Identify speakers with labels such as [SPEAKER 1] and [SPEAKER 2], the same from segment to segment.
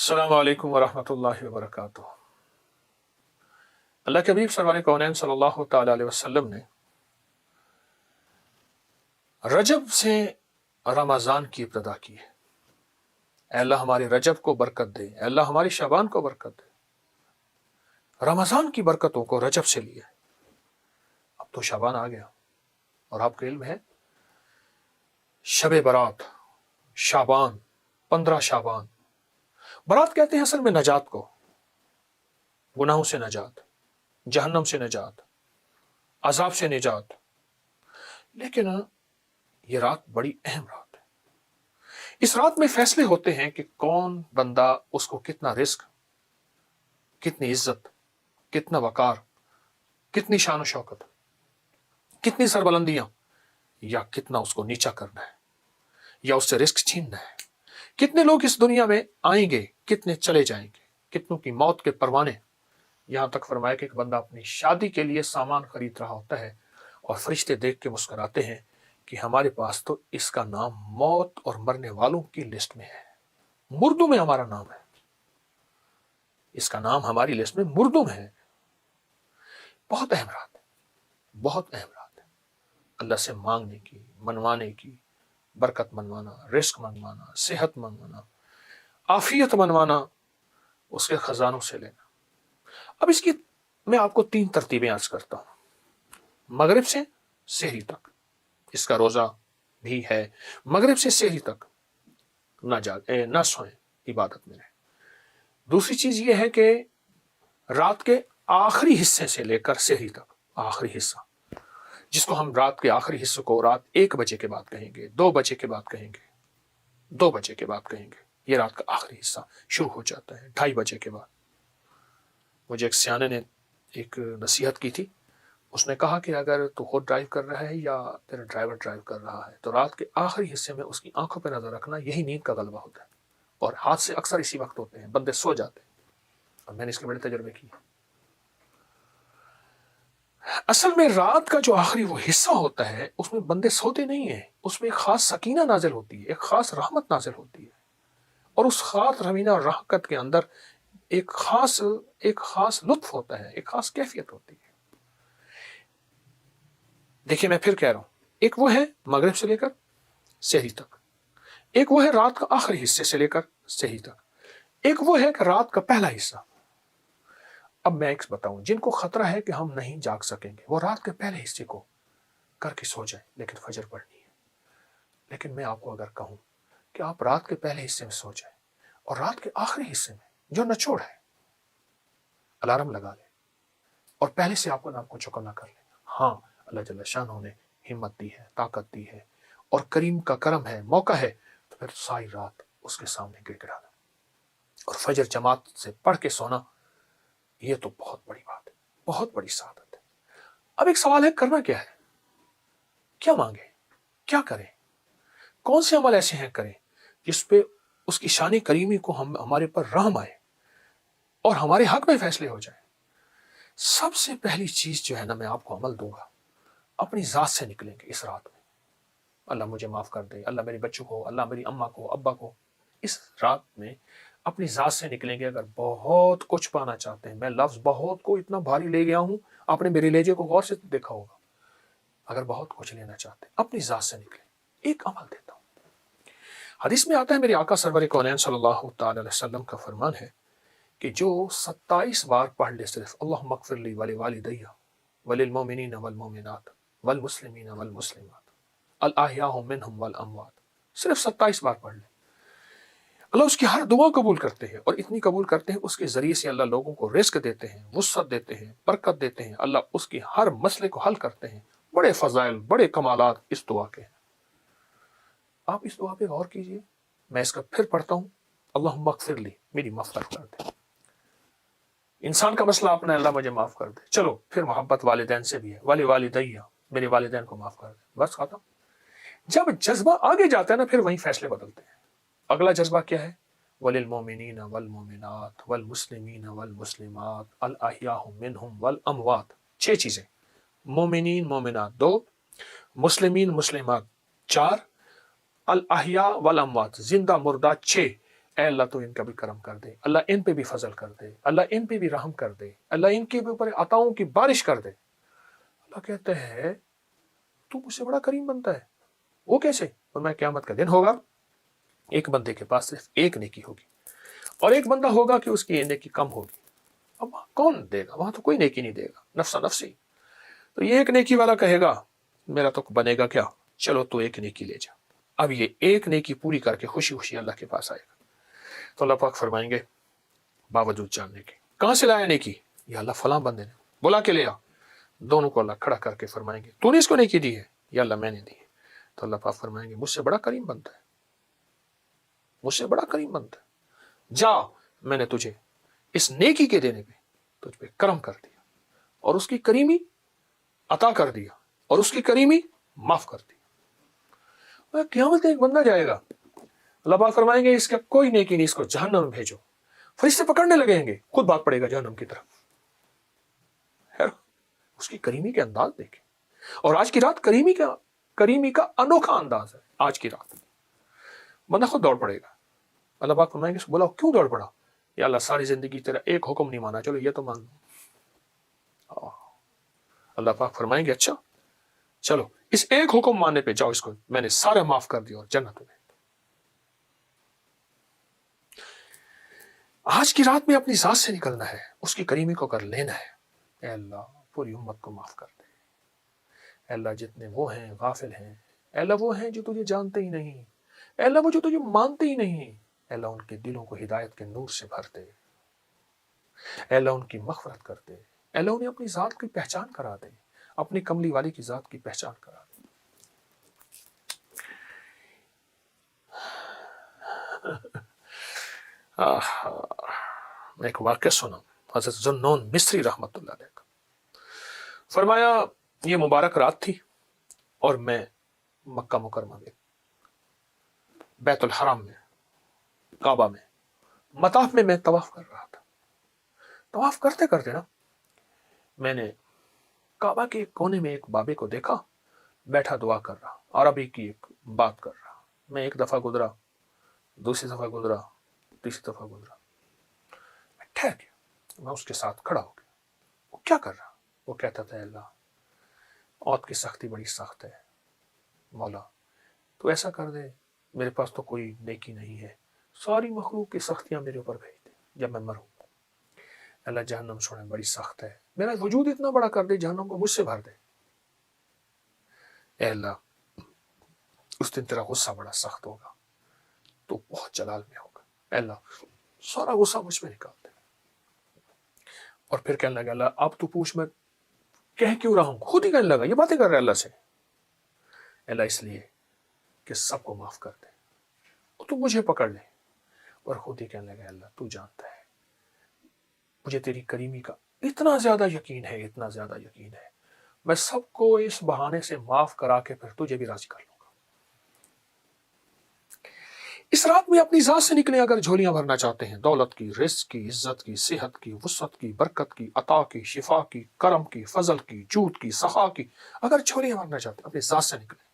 [SPEAKER 1] السلام علیکم ورحمۃ اللہ وبرکاتہ۔ اللہ کے حبیب سرور کونین صلی اللہ تعالی علیہ وسلم نے رجب سے رمضان کی ابتدا کی ہے۔ اے اللہ ہمارے رجب کو برکت دے، اے اللہ ہماری شعبان کو برکت دے۔ رمضان کی برکتوں کو رجب سے لیا ہے۔ اب تو شعبان آ گیا اور آپ کا علم ہے شب برات، شعبان، 15 شعبان۔ برات کہتے ہیں اصل میں نجات کو، گناہوں سے نجات، جہنم سے نجات، عذاب سے نجات۔ لیکن یہ رات بڑی اہم رات ہے۔ اس رات میں فیصلے ہوتے ہیں کہ کون بندہ اس کو کتنا رزق، کتنی عزت، کتنا وقار، کتنی شان و شوکت، کتنی سربلندیاں، یا کتنا اس کو نیچا کرنا ہے، یا اس سے رزق چھیننا ہے۔ کتنے لوگ اس دنیا میں آئیں گے، کتنے چلے جائیں گے، کتنوں کی موت کے پروانے۔ یہاں تک فرمایا کہ ایک بندہ اپنی شادی کے لیے سامان خرید رہا ہوتا ہے اور فرشتے دیکھ کے مسکراتے ہیں کہ ہمارے پاس تو اس کا نام موت اور مرنے والوں کی لسٹ میں ہے، مردوں میں ہمارا نام ہے، اس کا نام ہماری لسٹ میں مردوں میں ہے۔ بہت اہم رات ہے، بہت اہم رات ہے۔ اللہ سے مانگنے کی، منوانے کی، برکت منوانا، رزق منوانا، صحت منوانا، عافیت منوانا، اس کے خزانوں سے لینا۔ اب اس کی میں آپ کو 3 ترتیبیں عرض کرتا ہوں۔ مغرب سے سحری تک اس کا روزہ بھی ہے۔ مغرب سے سحری تک نہ سوئیں، عبادت میں رہیں۔ دوسری چیز یہ ہے کہ رات کے آخری حصے سے لے کر سحری تک، آخری حصہ جس کو ہم رات کے آخری حصے کو رات 1 بجے کے بعد کہیں گے، 2 بجے کے بعد کہیں گے، 2 بجے کے بعد کہیں گے، یہ رات کا آخری حصہ شروع ہو جاتا ہے 2:30 بجے کے بعد۔ مجھے ایک سیانے نے ایک نصیحت کی تھی، اس نے کہا کہ اگر تو خود ڈرائیو کر رہا ہے یا تیرا ڈرائیور ڈرائیو کر رہا ہے تو رات کے آخری حصے میں اس کی آنکھوں پہ نظر رکھنا، یہی نیند کا غلبہ ہوتا ہے، اور حادثے اکثر اسی وقت ہوتے ہیں، بندے سو جاتے ہیں، اور میں نے اس کے بڑے تجربے کیے۔ اصل میں رات کا جو آخری وہ حصہ ہوتا ہے اس میں بندے سوتے نہیں ہیں، اس میں ایک خاص سکینہ نازل ہوتی ہے، ایک خاص رحمت نازل ہوتی ہے، اور اس خاص رحمینہ اور رحمت کے اندر ایک خاص لطف ہوتا ہے، ایک خاص کیفیت ہوتی ہے۔ دیکھیں میں پھر کہہ رہا ہوں، ایک وہ ہے مغرب سے لے کر سحری تک، ایک وہ ہے رات کا آخری حصے سے لے کر سحری تک، ایک وہ ہے کہ رات کا پہلا حصہ۔ اب میں ایک بتاؤں، جن کو خطرہ ہے کہ ہم نہیں جاگ سکیں گے وہ رات کے پہلے حصے کو کر کے سو جائیں، لیکن فجر پڑھنی ہے۔ لیکن میں آپ کو اگر کہوں کہ آپ رات کے پہلے حصے میں سو جائیں اور رات کے آخری حصے میں جو نچوڑ ہے الارم لگا لیں اور پہلے سے آپ کو نام کو چکنا کر لیں، ہاں اللہ جل شانہ نے ہمت دی ہے، طاقت دی ہے، اور کریم کا کرم ہے، موقع ہے، تو پھر ساری رات اس کے سامنے گر گرانا اور فجر جماعت سے پڑھ کے سونا، یہ تو بہت بڑی بات ہے، بہت بڑی سعادت ہے۔ اب ایک سوال ہے، کرنا کیا ہے؟ کیا مانگیں؟ کیا کریں؟ کون سے عمل ایسے ہیں کریں جس پہ اس کی شان کریمی کو ہمارے پر رحم آئے اور ہمارے حق میں فیصلے ہو جائیں؟ سب سے پہلی چیز جو ہے نا، میں آپ کو عمل دوں گا، اپنی ذات سے نکلیں گے اس رات میں۔ اللہ مجھے معاف کر دے، اللہ میرے بچوں کو، اللہ میری اماں کو، ابا کو، اس رات میں اپنی ذات سے نکلیں گے۔ اگر بہت کچھ پانا چاہتے ہیں، میں لفظ بہت کو اتنا بھاری لے گیا ہوں، آپ نے میرے لہجے کو غور سے دیکھا ہوگا، اگر بہت کچھ لینا چاہتے ہیں اپنی ذات سے نکلیں۔ ایک عمل دیتا ہوں، حدیث میں آتا ہے، میرے آقا سرور کونین صلی اللہ تعالی علیہ وسلم کا فرمان ہے کہ جو 27 بار پڑھ لے صرف اللہم اغفر لی ولوالدی وللمؤمنین والمؤمنات والمسلمین والمسلمات الاحیاء منہم والاموات، صرف 27 بار پڑھ لیں، اللہ اس کی ہر دعا قبول کرتے ہیں، اور اتنی قبول کرتے ہیں اس کے ذریعے سے اللہ لوگوں کو رزق دیتے ہیں، وسعت دیتے ہیں، برکت دیتے ہیں، اللہ اس کی ہر مسئلے کو حل کرتے ہیں۔ بڑے فضائل، بڑے کمالات اس دعا کے ہیں۔ آپ اس دعا پہ غور کیجئے، میں اس کا پھر پڑھتا ہوں، اللہم اغفر لی، میری مغفرت کر دے۔ انسان کا مسئلہ اپنا، اللہ مجھے معاف کر دے، چلو پھر محبت والدین سے بھی ہے، ولی والدیہ، میرے والدین کو معاف کر دے، بس ختم۔ جب جذبہ آگے جاتا ہے نا، پھر وہیں فیصلے بدلتے ہیں۔ اگلا جذبہ کیا ہے؟ وللمؤمنین والمؤمنات والمسلمین والمسلمات الاحیاء منہم والاموات، 6 چیزیں، مومنین مومنات 2، مسلمین مسلمات 4، الاحیاء والاموات زندہ مردہ 6۔ اے اللہ تو ان کا بھی کرم کر دے، اللہ ان پہ بھی فضل کر دے، اللہ ان پہ بھی رحم کر دے، اللہ ان کے اوپر عطاؤں کی بارش کر دے۔ اللہ کہتے ہیں تو مجھ سے بڑا کریم بنتا ہے، وہ کیسے؟ اور میں قیامت کا دن ہوگا، ایک بندے کے پاس صرف ایک نیکی ہوگی اور ایک بندہ ہوگا کہ اس کی نیکی کم ہوگی۔ اب کون دے گا؟ وہاں تو کوئی نیکی نہیں دے گا، نفسا نفسی۔ تو یہ ایک نیکی والا کہے گا میرا تو بنے گا کیا، چلو تو ایک نیکی لے جا۔ اب یہ ایک نیکی پوری کر کے خوشی خوشی اللہ کے پاس آئے گا، تو اللہ پاک فرمائیں گے باوجود جاننے کے کہاں سے لایا نیکی؟ یا اللہ فلاں بندے نے بلا کے لیا۔ دونوں کو اللہ کھڑا کر کے فرمائیں گے تو نے اس کو نیکی دی ہے؟ یا اللہ میں نے دی ہے۔ تو اللہ پاک فرمائیں گے مجھ سے بڑا کریم بنتا ہے، مجھ سے بڑا کریم بنتا ہے، جا میں نے تجھے اس نیکی کے دینے پہ تجھ پہ کرم کر دیا اور اس کی کریمی عطا کر دیا اور اس کی کریمی معاف کر دی۔ قیامت ایک بندہ جائے گا، اللہ پاک فرمائیں گے اس کا کوئی نیکی نہیں، اس کو جہنم میں بھیجو۔ فرشتے پکڑنے لگیں گے، خود بھاگ پڑے گا جہنم کی طرف۔ اس کی کریمی کے انداز دیکھیں، اور آج کی رات کریمی کا انوکھا انداز ہے۔ آج کی رات بندہ خود دوڑ پڑے گا، اللہ پاک فرمائیں گے اس کو بولا کیوں دوڑ پڑا؟ یا اللہ ساری زندگی تیرا ایک حکم نہیں مانا، چلو یہ تو مان لوں۔ اللہ پاک فرمائیں گے اچھا چلو اس ایک حکم ماننے پہ جاؤ، اس کو میں نے سارے معاف کر دیا اور جنت میں۔ آج کی رات میں اپنی ذات سے نکلنا ہے، اس کی کریمی کو کر لینا ہے۔ اے اللہ پوری امت کو معاف کر دے، اے اللہ جتنے وہ ہیں غافل ہیں، اے اللہ وہ ہیں جو تجھے جانتے ہی نہیں، اے اللہ وہ جو تجھے مانتے ہی نہیں، اے اللہ ان کے دلوں کو ہدایت کے نور سے بھر دے، اے اللہ ان کی مغفرت کر دے، اے اللہ انہیں اپنی ذات کی پہچان کرا دے، اپنی کملی والی کی ذات کی پہچان کرا دے۔ میں ایک واقعہ سنا حضرت ذوالنون مصری رحمت اللہ علیہ کا، فرمایا یہ مبارک رات تھی اور میں مکہ مکرمہ میں بیت الحرام میں کعبہ میں مطاف میں طواف کر رہا تھا۔ طواف کرتے کرتے نا میں نے کعبہ کے ایک کونے میں ایک بابے کو دیکھا، بیٹھا دعا کر رہا، عربی کی ایک بات کر رہا۔ میں ایک دفعہ گزرا، دوسری دفعہ گزرا، تیسری دفعہ گزرا، میں ٹھہر گیا، میں اس کے ساتھ کھڑا ہو گیا۔ وہ کیا کر رہا؟ وہ کہتا تھا اللہ موت کی سختی بڑی سخت ہے، مولا تو ایسا کر دے، میرے پاس تو کوئی نیکی نہیں ہے، ساری مخلوق کی سختیاں میرے اوپر بھیج دے جب میں مروں۔ اللہ جہنم سونے بڑی سخت ہے، میرا وجود اتنا بڑا کر دے، جہنم کو مجھ سے بھر دے۔ اے اللہ اس دن تیرا غصہ بڑا سخت ہوگا، تو بہت جلال میں ہوگا، اے اللہ سارا غصہ مجھ میں نکال دے۔ اور پھر کہنے لگا اللہ اب تو پوچھ میں کہہ کیوں رہا ہوں، خود ہی کہنے لگا، یہ باتیں کر رہا ہے اللہ سے، اللہ اس لیے کہ سب کو معاف کر دے، تو مجھے پکڑ لے۔ اور خود ہی کہنے لگا اللہ تو جانتا ہے مجھے تیری کریمی کا اتنا زیادہ یقین ہے، اتنا زیادہ یقین ہے، میں سب کو اس بہانے سے معاف کرا کے پھر تجھے بھی راضی کر لوں گا۔ اس رات میں اپنی ذات سے نکلے، اگر جھولیاں بھرنا چاہتے ہیں، دولت کی، رزق کی، عزت کی، صحت کی، وسعت کی، برکت کی، عطا کی، شفا کی، کرم کی، فضل کی، جود کی، سخا کی، اگر جھولیاں بھرنا چاہتے ہیں اپنی ذات سے نکلے،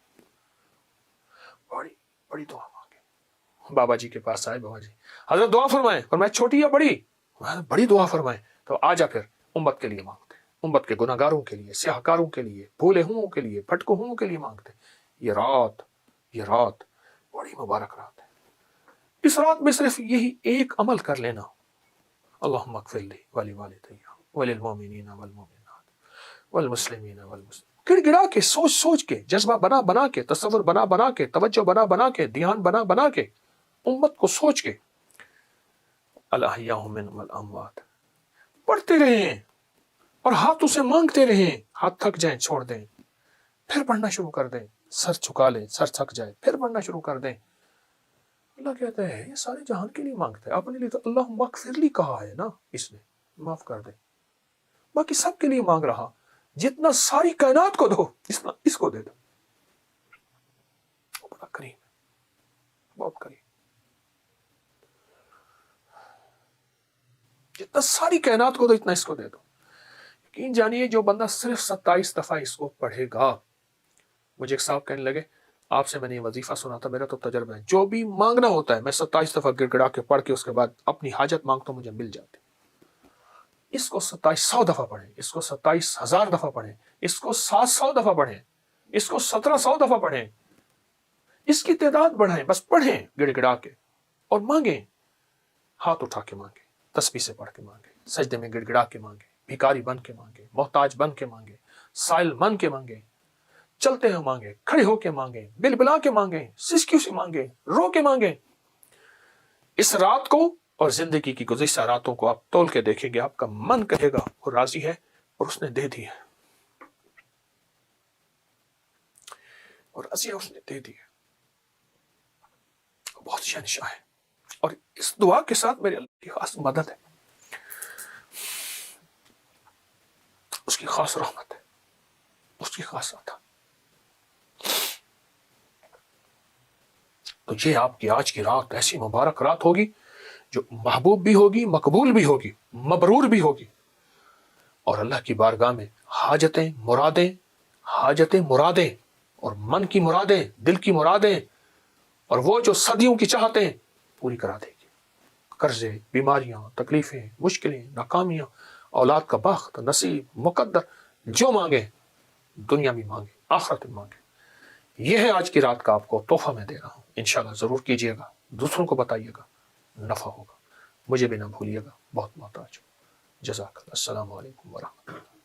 [SPEAKER 1] بڑی بڑی دعا مانگے۔ بابا جی کے پاس آئے، بابا جی حضرت دعا فرمائیں، فرمایا چھوٹی یا بڑی؟ بڑی دعا فرمائیں۔ تو آجا پھر امت کے لیے مانگتے، امت کے گناہ گاروں کے لیے، سیاہکاروں کے لیے، بھولے ہوں کے لیے، پھٹکو ہوں کے لیے مانگتے۔ یہ رات بڑی مبارک رات ہے۔ اس رات میں صرف یہی ایک عمل کر لینا، اللہم اغفر لی ولی والدی وللمؤمنین والمؤمنات والمسلمین والمسلمات، گڑ گڑا کے، سوچ کے، جذبہ بنا کے، تصور بنا کے، توجہ بنا کے، دھیان بنا کے، امت کو سوچ کے، الاحیاء منہم والاموات پڑھتے رہیں اور ہاتھوں سے مانگتے رہیں، ہاتھ تھک جائیں چھوڑ دیں، پھر پڑھنا شروع کر دیں، سر جھکا لیں، سر تھک جائے پھر پڑھنا شروع کر دیں۔ اللہ کہتا ہے یہ سارے جہان کے لیے مانگتا ہے، اپنے لیے تو اللہم اغفر لی کہا ہے نا، اس نے معاف کر دے، باقی سب کے لیے مانگ رہا، جتنا ساری کائنات کو دو اتنا اس کو دے دو، وہ بڑا کریم ہے، بہت کریم، جتنا ساری کائنات کو دو اتنا اس کو دے دو۔ یقین جانیے جو بندہ صرف 27 دفعہ اس کو پڑھے گا، مجھے ایک صاحب کہنے لگے آپ سے میں نے یہ وظیفہ سنا تھا، میرا تو تجربہ ہے، جو بھی مانگنا ہوتا ہے میں 27 دفعہ گڑ گڑا کے پڑھ کے اس کے بعد اپنی حاجت مانگتا ہوں، مجھے مل جاتی۔ اس کو 2700 دفعہ پڑھیں، اس کو 27,000 دفعہ پڑھیں، اس کو 700 دفعہ پڑھیں، اس کو 1700 دفعہ پڑھیں، اس کی تعداد بڑھائیں، بس پڑھیں گڑ گڑا کے اور مانگیں، ہاتھ اٹھا کے مانگیں، تسبیح سے پڑھ کے مانگیں، سجدے میں گڑ گڑا کے مانگیں، بھکاری بن کے مانگیں، محتاج بن کے مانگیں، سائل بن کے مانگیں، چلتے ہوئے مانگیں، کھڑے ہو کے مانگیں، بل بلا کے مانگیں، سسکیوں سے مانگیں، رو کے مانگیں۔ اس رات کو اور زندگی کی گزشتہ راتوں کو آپ تول کے دیکھیں گے، آپ کا من کہے گا وہ راضی ہے اور اس نے دے دی ہے، اور راضی ہے، اس نے دے دی ہے، بہت شہنشاہ ہے۔ اور اس دعا کے ساتھ میرے اللہ کی خاص مدد ہے، اس کی خاص رحمت ہے، اس کی خاص عطا۔ تو یہ آپ کی آج کی رات ایسی مبارک رات ہوگی جو محبوب بھی ہوگی، مقبول بھی ہوگی، مبرور بھی ہوگی، اور اللہ کی بارگاہ میں حاجتیں مرادیں اور من کی مرادیں، دل کی مرادیں، اور وہ جو صدیوں کی چاہتیں پوری کرا دے گی۔ قرضے، بیماریاں، تکلیفیں، مشکلیں، ناکامیاں، اولاد کا بخت، نصیب، مقدر، جو مانگے، دنیا میں مانگے، آخرت میں مانگے۔ یہ ہے آج کی رات کا آپ کو تحفہ میں دے رہا ہوں، انشاءاللہ ضرور کیجئے گا، دوسروں کو بتائیے گا، نفع ہوگا، مجھے بھی نہ بھولیے گا، بہت محتاج ہوں۔ جزاک اللہ۔ السلام علیکم ورحمۃ اللہ۔